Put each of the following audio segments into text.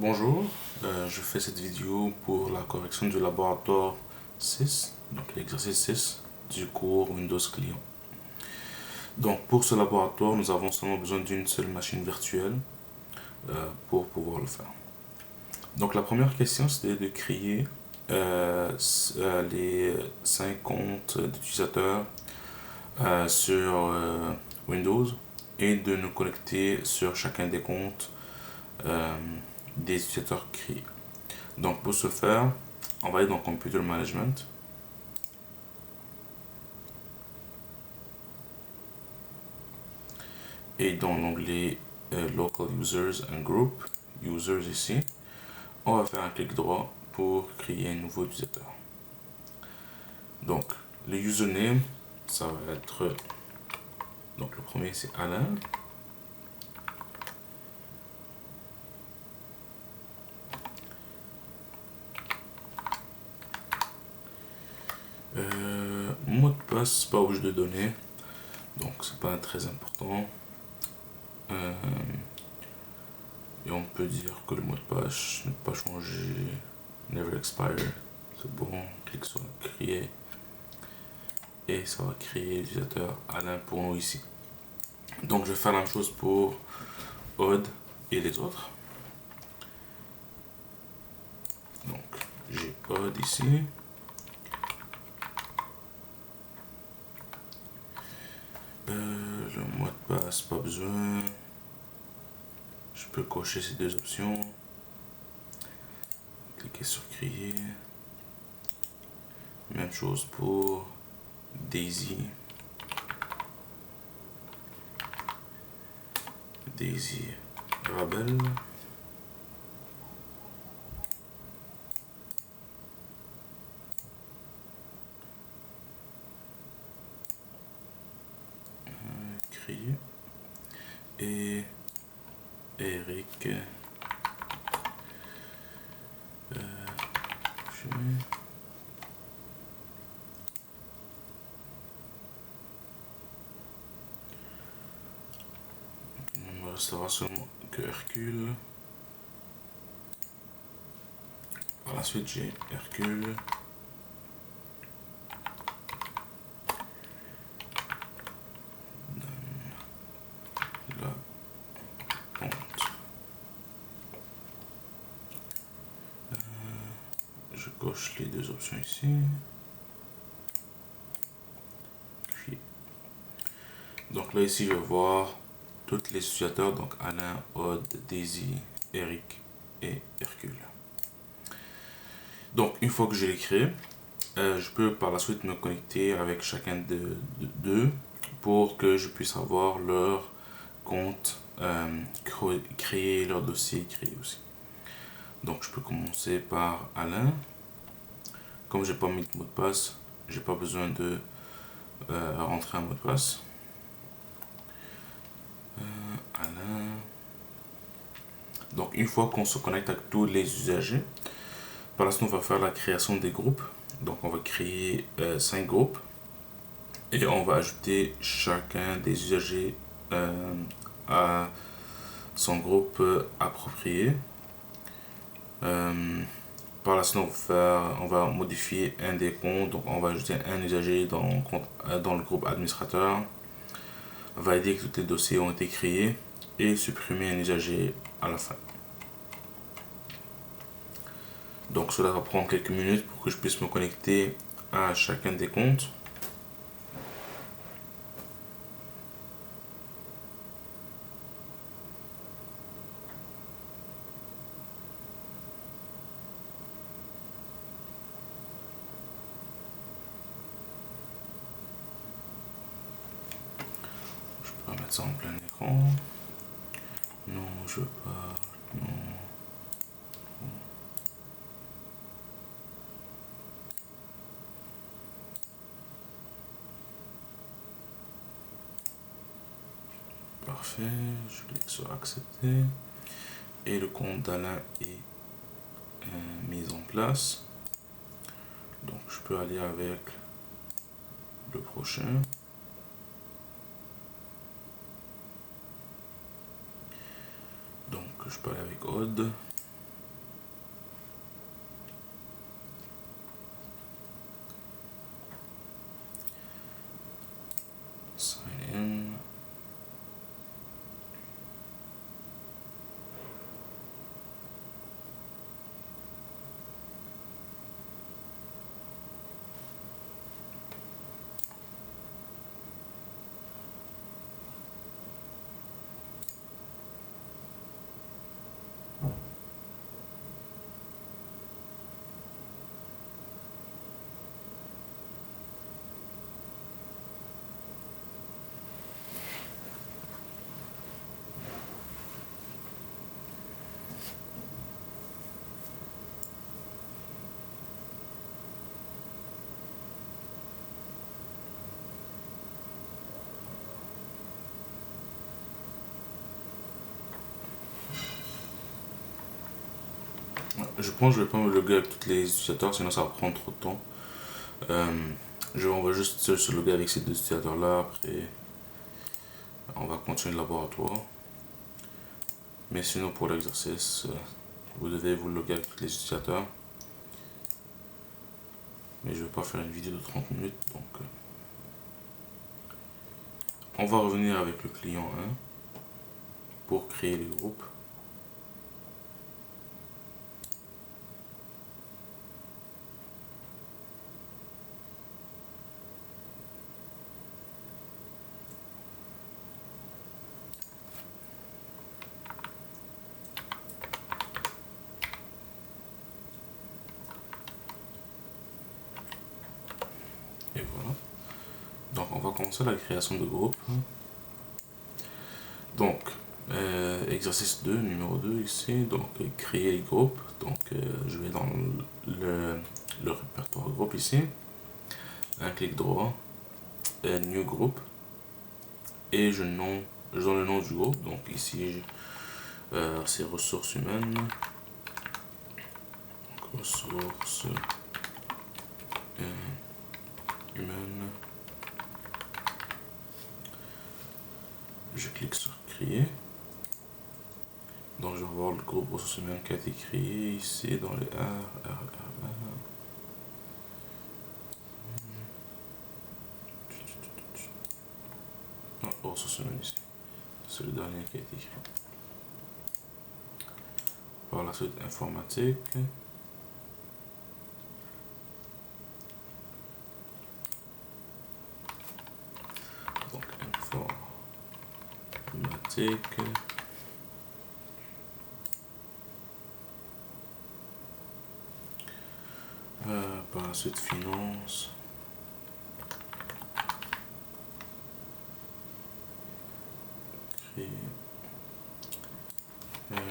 Bonjour, je fais cette vidéo pour la correction du laboratoire 6, donc l'exercice 6 du cours Windows Client. Donc pour ce laboratoire, nous avons seulement besoin d'une seule machine virtuelle pour pouvoir le faire. Donc la première question, c'était de créer les 5 comptes d'utilisateurs sur Windows et de nous connecter sur chacun des comptes des utilisateurs créés. Donc pour ce faire, on va aller dans Computer Management. Et dans l'onglet Local Users and Group, Users ici, on va faire un clic droit pour créer un nouveau utilisateur. Donc le username, ça va être, donc le premier c'est Alain. Mot de passe, pas obligé de donner, donc c'est pas très important. Et on peut dire que le mot de passe n'est pas changé, never expire, c'est bon, on clique sur créer et ça va créer l'utilisateur Alain pour nous ici. Donc je vais faire la même chose pour Odd et les autres. Donc j'ai Odd ici. Le mot de passe, pas besoin. Je peux cocher ces deux options. Cliquer sur créer. Même chose pour Daisy. Daisy Rabel. Créer. Et Eric. Il me restera seulement que Hercule. Par la suite, j'ai Hercule. La honte. Je coche les deux options ici. Puis, donc là, ici, je vais voir tous les utilisateurs, donc Alain, Odd, Daisy, Eric et Hercule. Donc, une fois que je l'ai créé, je peux par la suite me connecter avec chacun d'eux pour que je puisse avoir leur compte créé, leur dossier créé aussi. Donc, je peux commencer par Alain. Comme j'ai pas mis de mot de passe, j'ai pas besoin de rentrer un mot de passe. Alain. Donc, une fois qu'on se connecte avec tous les usagers, par la suite, on va faire la création des groupes. Donc, on va créer 5 groupes et on va ajouter chacun des usagers à son groupe approprié. Par la suite, on va modifier un des comptes. Donc, on va ajouter un usager dans le groupe administrateur. Valider que tous les dossiers ont été créés et supprimer un usager à la fin. Donc cela va prendre quelques minutes pour que je puisse me connecter à chacun des comptes. Je peux mettre ça en plein écran. Non, je veux pas. Non. Parfait, je clique sur accepter et le compte d'Alain est mis en place. Donc je peux aller avec le prochain. Donc je peux aller avec Odd. Je pense que je vais pas me loguer avec tous les utilisateurs, sinon ça va prendre trop de temps. On va juste se loguer avec ces deux utilisateurs-là, après on va continuer le laboratoire. Mais sinon pour l'exercice, vous devez vous loguer avec tous les utilisateurs. Mais je vais pas faire une vidéo de 30 minutes, donc on va revenir avec le client 1 pour créer les groupes. Et voilà. Donc on va commencer la création de groupe. Donc, exercice 2, numéro 2 ici, donc créer les groupes. Donc je vais dans le répertoire groupe ici, un clic droit, new group, et je donne le nom du groupe. Donc ici c'est ressources humaines. Donc, ressources humaines. Je clique sur créer. Donc je vais voir le groupe ressources humaines qui a été créé ici dans les R. Non, ressources humaines ici. C'est le dernier qui a été créé. Par la suite informatique. Donc informatique. Par la suite finance. Créer. Bien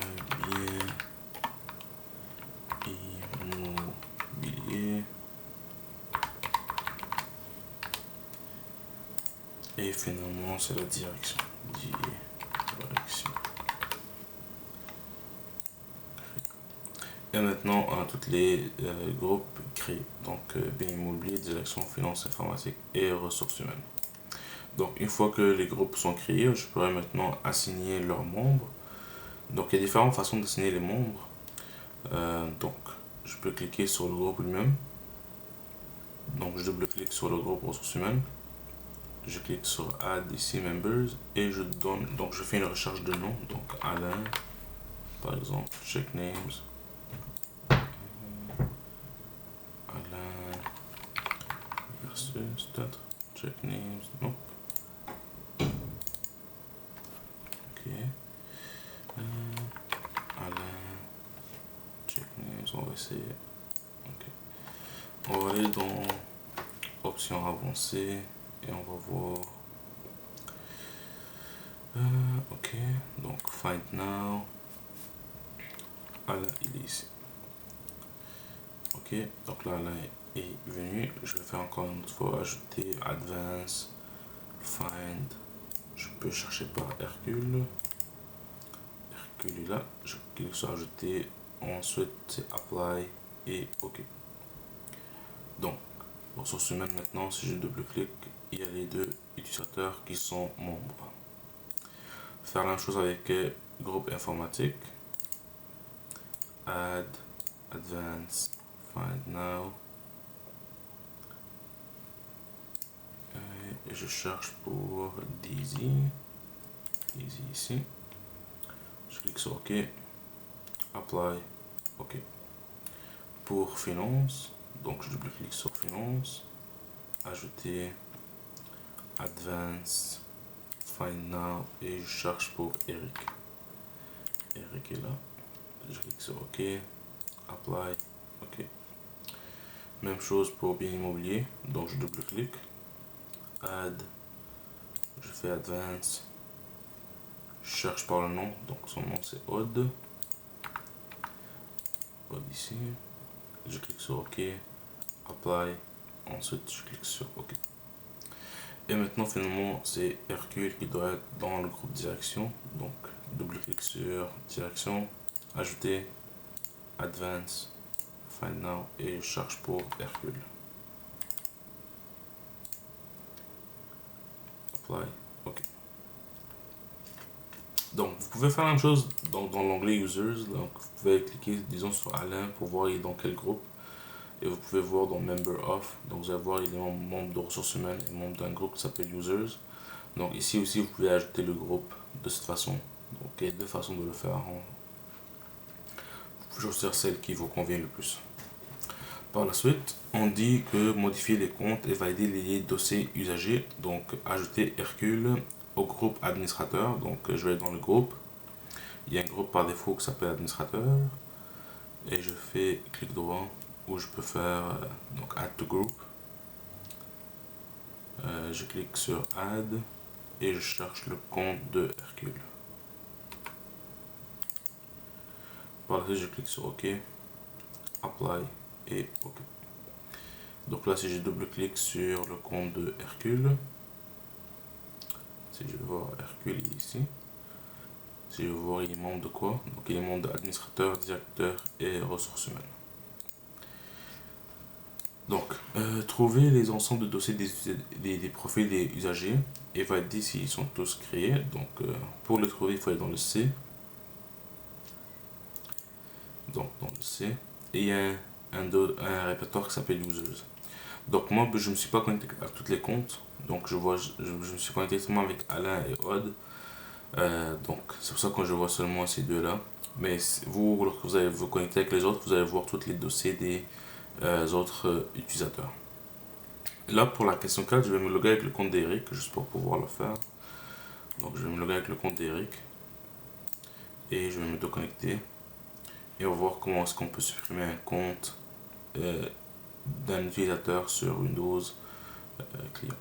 immobilier. Et finalement c'est la direction. Et maintenant toutes les groupes créés. Donc bien immobilier, direction, finance, informatique et ressources humaines. Donc une fois que les groupes sont créés, je pourrais maintenant assigner leurs membres. Donc il y a différentes façons d'assigner les membres. Donc je peux cliquer sur le groupe lui-même. Donc je double-clique sur le groupe ressources humaines. Je clique sur add ici members et je donne, donc je fais une recherche de nom. Donc Alain par exemple, check names. Alain versus peut-être check names, non. Ok. Alain check names, on va essayer. Ok. On va aller dans options avancées et on va voir. Ok, donc find now. Alain il est ici. Ok, donc là Alain est venu. Je vais faire encore une autre fois, ajouter advance, find. Je peux chercher par Hercule. Hercule est là. Je clique sur ajouter. Ensuite c'est apply et ok. Donc ressources humaines maintenant, si je double-clique, il y a les deux utilisateurs qui sont membres. Faire la même chose avec groupe informatique. Add, advance, find now. Et je cherche pour Daisy. Daisy ici. Je clique sur OK. Apply. OK. Pour finance, donc je double-clique sur finance. Ajouter advance, find now et je cherche pour Eric. Eric est là. Je clique sur OK. Apply. OK. Même chose pour bien immobilier. Donc je double-clique. Add. Je fais advance. Je cherche par le nom. Donc son nom c'est Aude. Aude ici. Je clique sur OK. Apply. Ensuite je clique sur OK. Et maintenant finalement c'est Hercule qui doit être dans le groupe direction. Donc double-clic sur direction. Ajouter. Advance, Find Now et je cherche pour Hercule. Apply, ok. Donc vous pouvez faire la même chose dans l'onglet Users, donc vous pouvez cliquer disons sur Alain pour voir il est dans quel groupe. Et vous pouvez voir dans Member Of, donc vous allez voir il est membre de ressources humaines et membre d'un groupe qui s'appelle Users. Donc ici aussi vous pouvez ajouter le groupe de cette façon. Donc il y a deux façons de le faire. Vous pouvez choisir celle qui vous convient le plus. Par la suite, on dit que modifier les comptes et valider les dossiers usagers. Donc ajouter Hercule au groupe administrateur. Donc je vais dans le groupe. Il y a un groupe par défaut qui s'appelle administrateur. Et je fais clic droit où je peux faire donc Add to Group. Je clique sur Add et je cherche le compte de Hercule. Par la suite, je clique sur OK, Apply et OK. Donc là, si je double-clique sur le compte de Hercule, si je vais voir Hercule ici, si je veux voir il est membre de quoi, donc il est membre d'administrateur, directeur et ressources humaines. Donc, trouver les ensembles de dossiers des profils des usagers et valider s'ils sont tous créés. Donc, pour les trouver, il faut aller dans le C. Donc, dans le C. Et il y a un répertoire qui s'appelle Users. Donc, moi, je ne me suis pas connecté à tous les comptes. Donc, je me suis connecté seulement avec Alain et Aude. Donc, c'est pour ça que je vois seulement ces deux-là. Mais vous, lorsque vous allez vous connecter avec les autres, vous allez voir tous les dossiers des autres utilisateurs. Là, pour la question 4, je vais me loguer avec le compte d'Eric, juste pour pouvoir le faire. Donc, je vais me loguer avec le compte d'Eric. Et je vais me déconnecter. Et on va voir comment est-ce qu'on peut supprimer un compte d'un utilisateur sur Windows client.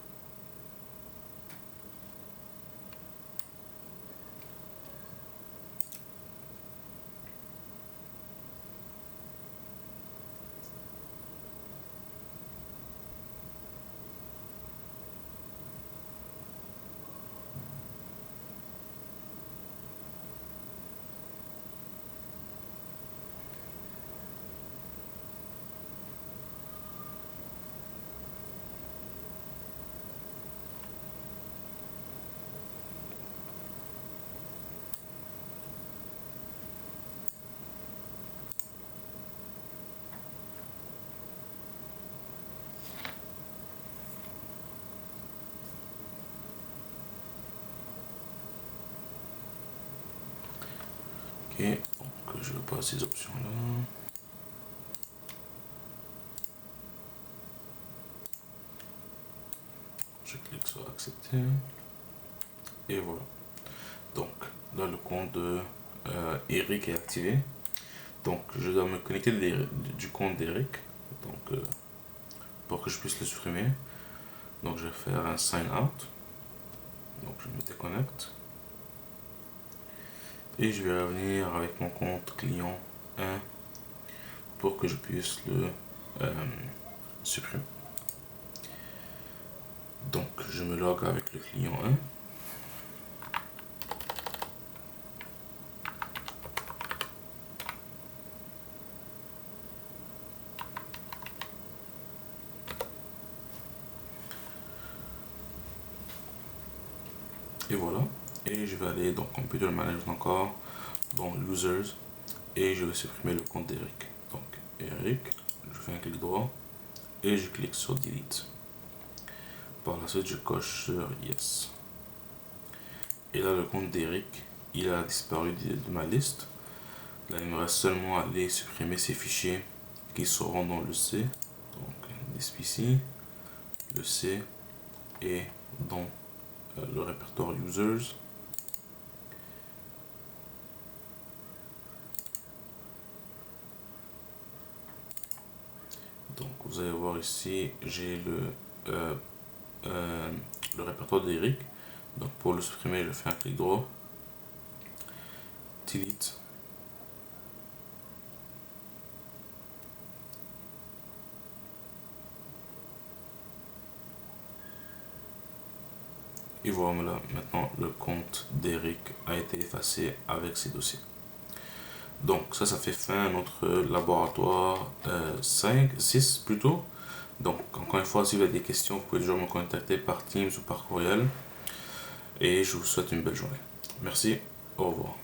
Ok, donc je vais pas ces options là. Je clique sur accepter. Et voilà. Donc là le compte de Eric est activé. Donc je dois me connecter du compte d'Eric. Donc pour que je puisse le supprimer. Donc je vais faire un sign out. Donc je me déconnecte. Et je vais revenir avec mon compte client 1 pour que je puisse le supprimer. Donc je me log avec le client 1. Et voilà. Et je vais aller dans Computer Management encore, dans Users, et je vais supprimer le compte d'Eric. Donc Eric, je fais un clic droit et je clique sur Delete. Par la suite, je coche sur Yes. Et là, le compte d'Eric, il a disparu de ma liste. Là, il me reste seulement à aller supprimer ces fichiers qui seront dans le C. Donc, ici, le C et dans le répertoire Users. Donc, vous allez voir ici, j'ai le répertoire d'Eric. Donc, pour le supprimer, je fais un clic droit. Delete. Et voilà, maintenant le compte d'Eric a été effacé avec ses dossiers. Donc ça fait fin à notre laboratoire 5, 6 plutôt. Donc encore une fois, si vous avez des questions, vous pouvez toujours me contacter par Teams ou par courriel. Et je vous souhaite une belle journée. Merci, au revoir.